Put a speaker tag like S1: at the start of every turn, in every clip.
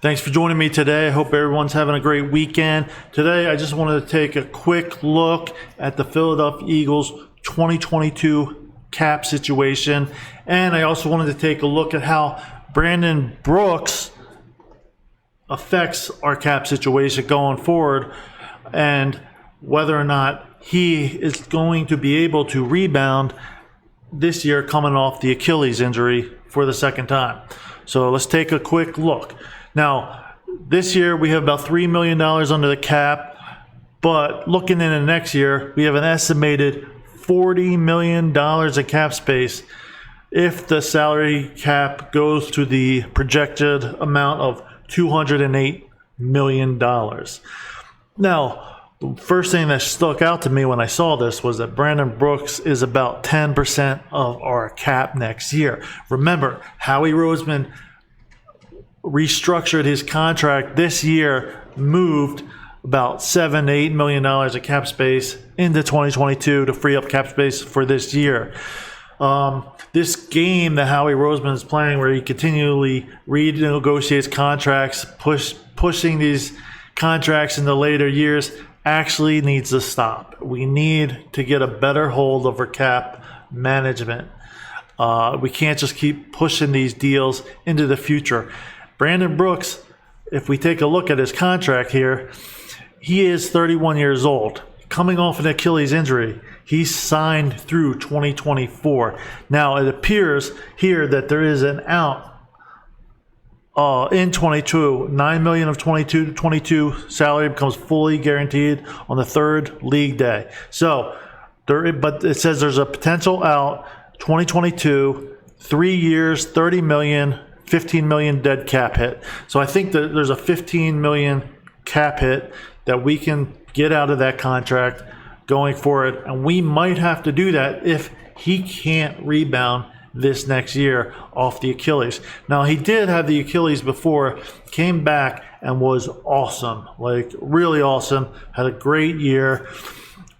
S1: Thanks for joining me today. I hope everyone's having a great weekend. Today, I just wanted to take a quick look at the Philadelphia Eagles 2022 cap situation. And I also wanted to take a look at how Brandon Brooks affects our cap situation going forward and whether or not he is going to be able to rebound this year coming off the Achilles injury for the second time. So let's take a quick look. Now, this year we have about $3 million under the cap, but looking into next year, we have an estimated $40 million in cap space if the salary cap goes to the projected amount of $208 million. Now, the first thing that stuck out to me when I saw this was that Brandon Brooks is about 10% of our cap next year. Remember, Howie Roseman restructured his contract this year, moved about $7 to $8 million of cap space into 2022 to free up cap space for this year. This game that Howie Roseman is playing, where he continually renegotiates contracts, pushing these contracts into later years, actually needs to stop. We need to get a better hold of our cap management. We can't just keep pushing these deals into the future. Brandon Brooks, if we take a look at his contract here, he is 31 years old. Coming off an Achilles injury, he's signed through 2024. Now, it appears here that there is an out in 22. $9 million of 22 salary becomes fully guaranteed on the third league day. So, but it says there's a potential out 2022, 3 years, $30 million, $15 million dead cap hit. So I think that there's a $15 million cap hit that we can get out of that contract going forward, and we might have to do that if he can't rebound this next year off the Achilles. Now, he did have the Achilles before, came back and was awesome, like really awesome, had a great year.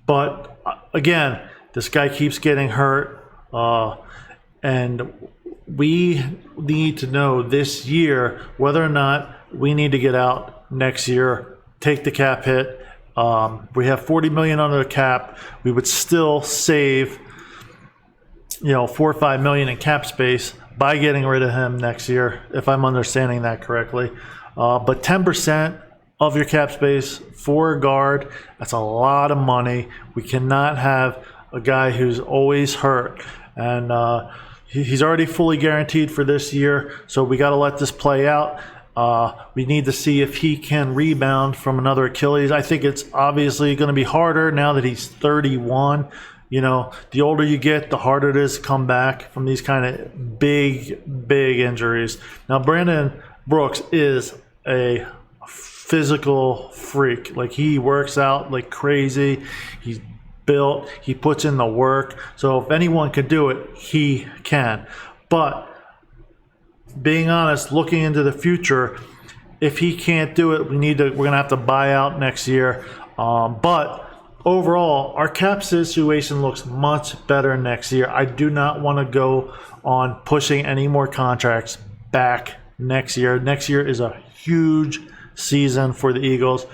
S1: But again, this guy keeps getting hurt, and we need to know this year whether or not we need to get out next year, take the cap hit. We have $40 million under the cap. We would still save, $4 or $5 million in cap space by getting rid of him next year, if I'm understanding that correctly. But 10% of your cap space for a guard, that's a lot of money. We cannot have a guy who's always hurt. And he's already fully guaranteed for this year, so we got to let this play out. We need to see if he can rebound from another Achilles. I think it's obviously going to be harder now that he's 31. The older you get, the harder it is to come back from these kind of big injuries. Now, Brandon Brooks is a physical freak. Like, he works out like crazy. He's built, he puts in the work. So if anyone could do it, he can. But being honest, looking into the future, if he can't do it, we're gonna have to buy out next year. But overall, our cap situation looks much better next year. I do not want to go on pushing any more contracts back next year. Next year is a huge season for the Eagles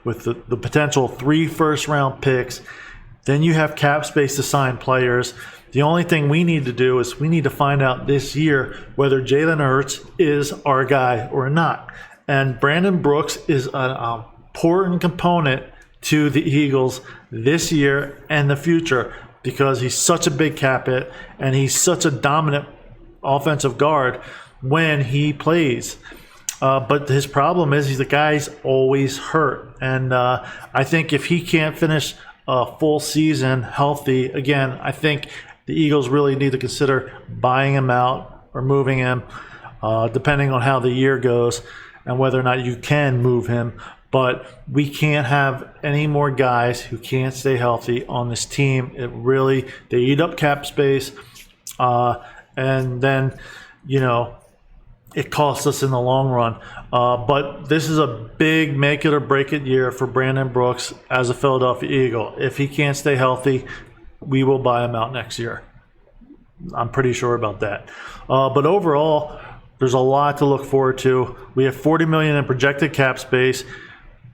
S1: with the potential 3 first-round picks. Then you have cap space to sign players. The only thing we need to do is we need to find out this year whether Jalen Hurts is our guy or not. And Brandon Brooks is an important component to the Eagles this year and the future because he's such a big cap hit and he's such a dominant offensive guard when he plays. But his problem is the guy's always hurt. And I think if he can't finish a full season healthy, again, I think the Eagles really need to consider buying him out or moving him, depending on how the year goes and whether or not you can move him. But we can't have any more guys who can't stay healthy on this team. They eat up cap space, and then, it costs us in the long run. But this is a big make it or break it year for Brandon Brooks as a Philadelphia Eagle. If he can't stay healthy, we will buy him out next year. I'm pretty sure about that. But overall, There's a lot to look forward to. We have $40 million in projected cap space.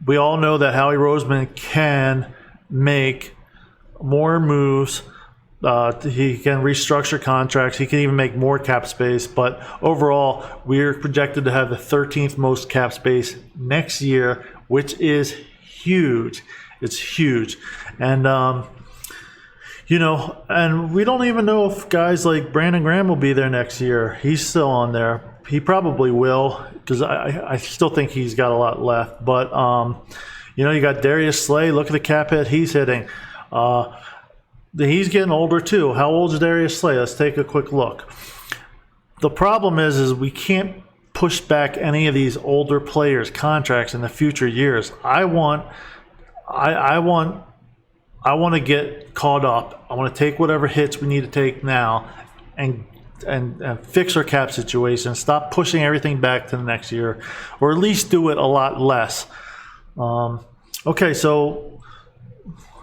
S1: We all know that Howie Roseman can make more moves. He can restructure contracts. He can even make more cap space. But overall, we're projected to have the 13th most cap space next year, which is huge. It's huge. And, and we don't even know if guys like Brandon Graham will be there next year. He's still on there. He probably will, because I still think he's got a lot left. But, you got Darius Slay. Look at the cap hit he's hitting. He's getting older too. How old is Darius Slay? Let's take a quick look. The problem is we can't push back any of these older players' contracts in the future years. I want to get caught up. I want to take whatever hits we need to take now and fix our cap situation. Stop pushing everything back to the next year, or at least do it a lot less. Okay, so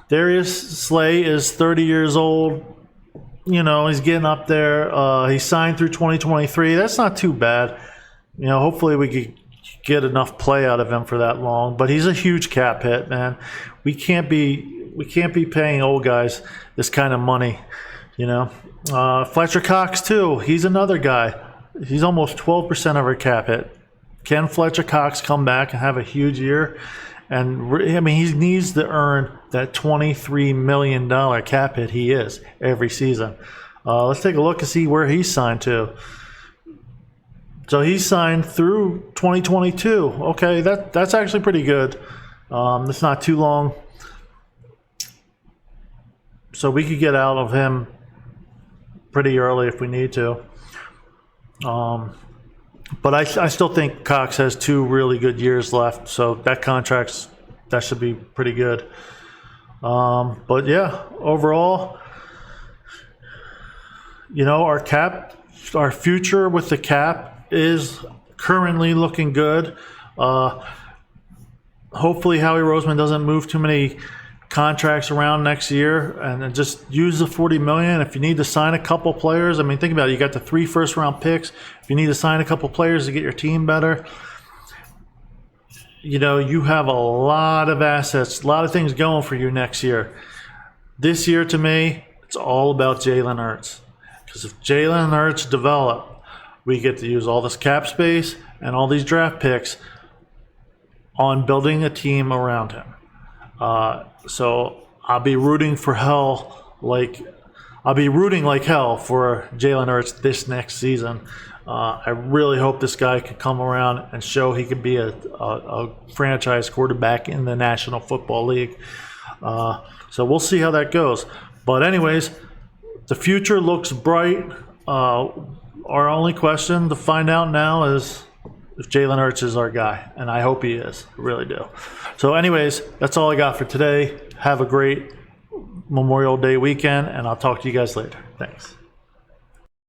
S1: Darius Slay is 30 years old. He's getting up there. He signed through 2023. That's not too bad. Hopefully we could get enough play out of him for that long. But he's a huge cap hit, man. We can't be paying old guys this kind of money. Fletcher Cox too. He's another guy. He's almost 12% of our cap hit. Can Fletcher Cox come back and have a huge year? And he needs to earn that $23 million cap hit he is every season. Let's take a look and see where he's signed to. So he's signed through 2022. Okay, that's actually pretty good. It's not too long. So we could get out of him pretty early if we need to. But I still think Cox has 2 really good years left, so that should be pretty good. But yeah, overall, our future with the cap is currently looking good. Hopefully Howie Roseman doesn't move too many contracts around next year, and just use the $40 million. If you need to sign a couple players, think about it. You got the 3 first-round picks. If you need to sign a couple players to get your team better, you have a lot of assets, a lot of things going for you next year. This year, to me, it's all about Jalen Hurts. Because if Jalen Hurts develop, we get to use all this cap space and all these draft picks on building a team around him. So I'll be rooting like hell for Jalen Hurts this next season. I really hope this guy can come around and show he could be a franchise quarterback in the National Football League. So we'll see how that goes. But anyways, the future looks bright. Our only question to find out now is if Jalen Hurts is our guy, and I hope he is. I really do. So anyways, that's all I got for today. Have a great Memorial Day weekend, and I'll talk to you guys later. Thanks.